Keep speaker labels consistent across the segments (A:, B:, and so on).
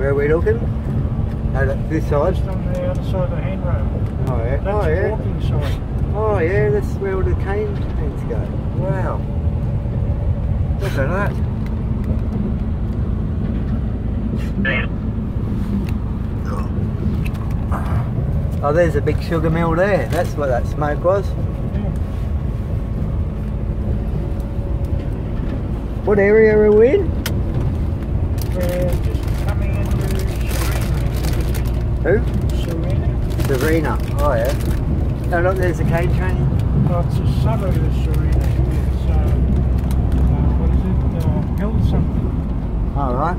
A: Where are we looking? No, that's this side.
B: Just on the other side of the handrail.
A: Oh yeah.
B: That's
A: Oh yeah.
B: walking side.
A: Oh yeah, that's where all the cane trains go. Wow. Look at that. Oh, there's a big sugar mill there. That's what that smoke was. What area are we in?
B: We're just coming into
A: Who?
B: SERINA.
A: SERINA. Oh yeah. Oh look, there's a cane train.
B: Oh, it's a suburb of SERINA. It's what is it? Hill something.
A: All right.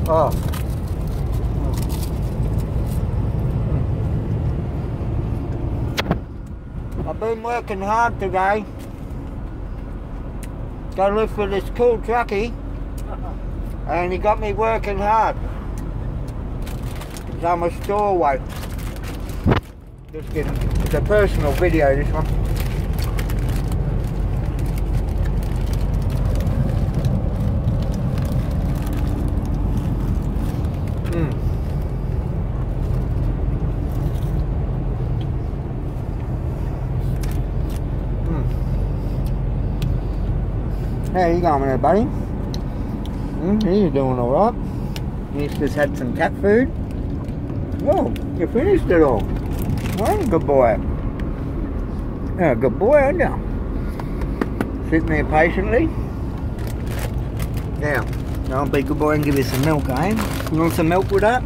A: Oh. I've been working hard today. Got to look for this cool truckie, and he got me working hard. It's on my stowaway. Just kidding. It's a personal video, this one. How you going there, buddy? You're doing alright. You just had some cat food. Whoa, you finished it all. Well, good boy. Yeah, good boy, aren't you? Sitting there patiently. Now, I'll be a good boy and give you some milk, eh? You want some milk with that?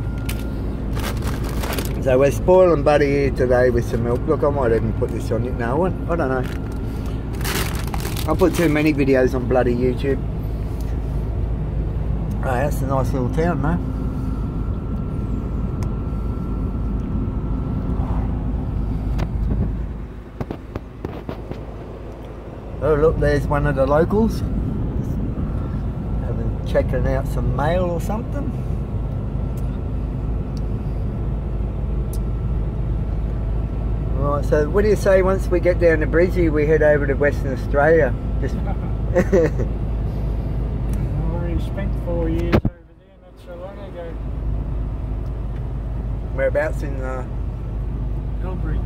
A: So we're spoiling Buddy here today with some milk. Look, I might even put this on it now. I don't know. I put too many videos on bloody YouTube. Oh, that's a nice little town, though. Oh, look, there's one of the locals. Checking out some mail or something. Right, so what do you say once we get down to Brizzy, we head over to Western Australia? Just
B: I already spent 4 years over there not so long ago.
A: Whereabouts in
B: Hilbury.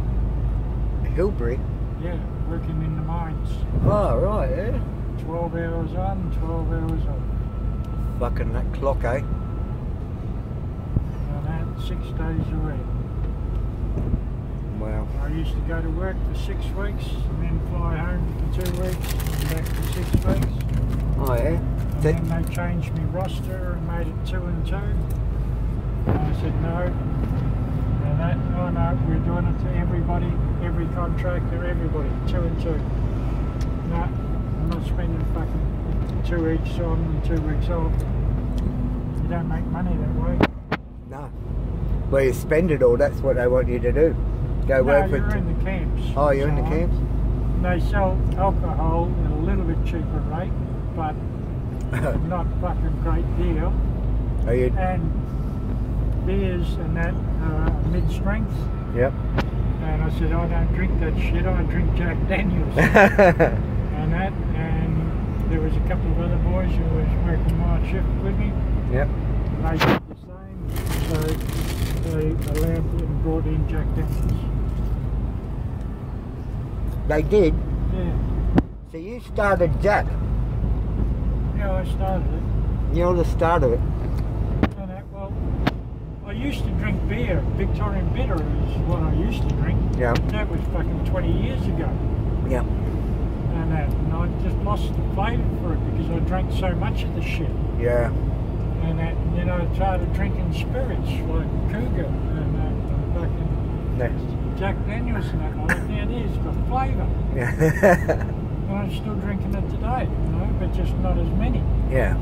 A: Hilbury?
B: Yeah, working in the mines.
A: Oh, right, yeah.
B: 12 hours on, 12 hours off.
A: Fucking that clock, eh?
B: And that 6 days a week.
A: Wow.
B: I used to go to work for 6 weeks and then fly home for 2 weeks and back for 6 weeks.
A: Oh yeah?
B: And then they changed my roster and made it 2 and 2. And I said no. And that, oh no, we're doing it to everybody, every contractor, everybody, 2 and 2. No, I'm not spending fucking 2 weeks on and 2 weeks off. You don't make money that way.
A: No. Well, you spend it all, that's what they want you to do. Go work for...
B: you're in the camps.
A: Oh, you're in the camps?
B: They sell alcohol at a little bit cheaper rate, but not fucking great deal.
A: Are you...
B: And beers and that mid-strength.
A: Yep.
B: And I said, I don't drink that shit, I drink Jack Daniels. and that, and there was a couple of other boys who was working my shift with me.
A: Yep.
B: They did the same, so they allowed and brought in Jack Daniels.
A: They did?
B: Yeah.
A: So you started Jack?
B: Yeah, I started it.
A: You're the start of it?
B: And that, well, I used to drink beer. Victorian bitter is what I used to drink.
A: Yeah.
B: That was fucking 20 years ago.
A: Yeah.
B: And I just lost the flavour for it because I drank so much of the shit.
A: Yeah.
B: And then I started drinking spirits like Cougar and fucking Jack Daniels and that. Like, yeah, there's the flavour.
A: Yeah.
B: And I'm still drinking it today, you know, but just not as many.
A: Yeah.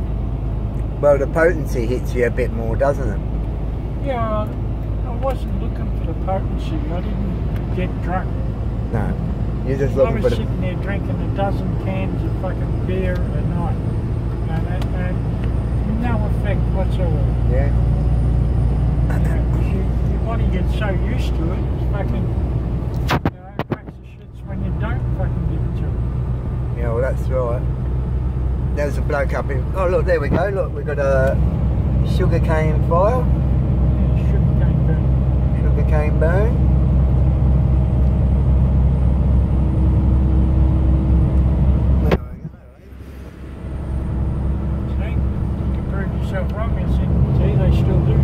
A: Well, the potency hits you a bit more, doesn't it?
B: Yeah, I wasn't looking for the potency. I didn't get drunk.
A: No. You're just
B: I
A: looking
B: was
A: for the...
B: sitting there drinking a dozen cans of fucking beer a night. And no effect whatsoever.
A: Yeah.
B: Your body gets so used to it, it's fucking, cracks the shits when you don't fucking give it to it.
A: Yeah, well that's right. There's a bloke up in... Oh look, there we go, look, we've got a sugarcane fire.
B: Yeah, sugarcane burn.
A: Sugarcane burn.
B: See, you can prove yourself wrong. I said, see, they still do.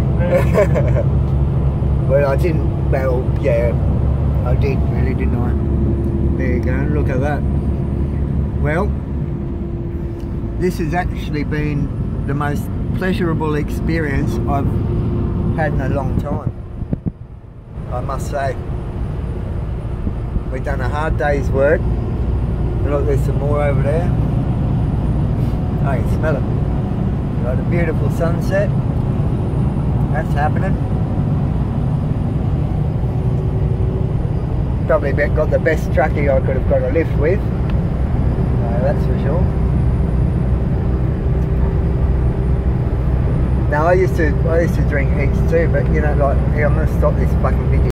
A: Well, I didn't. Well, yeah, I did really, didn't I? There you go. Look at that. Well, this has actually been the most pleasurable experience I've had in a long time, I must say. We've done a hard day's work. Look, there's some more over there. Oh, you smell it. Got a beautiful sunset. That's happening. Probably got the best truckie I could have got a lift with. That's for sure. Now I used to drink heaps too, but you know, like, I'm gonna stop this fucking video.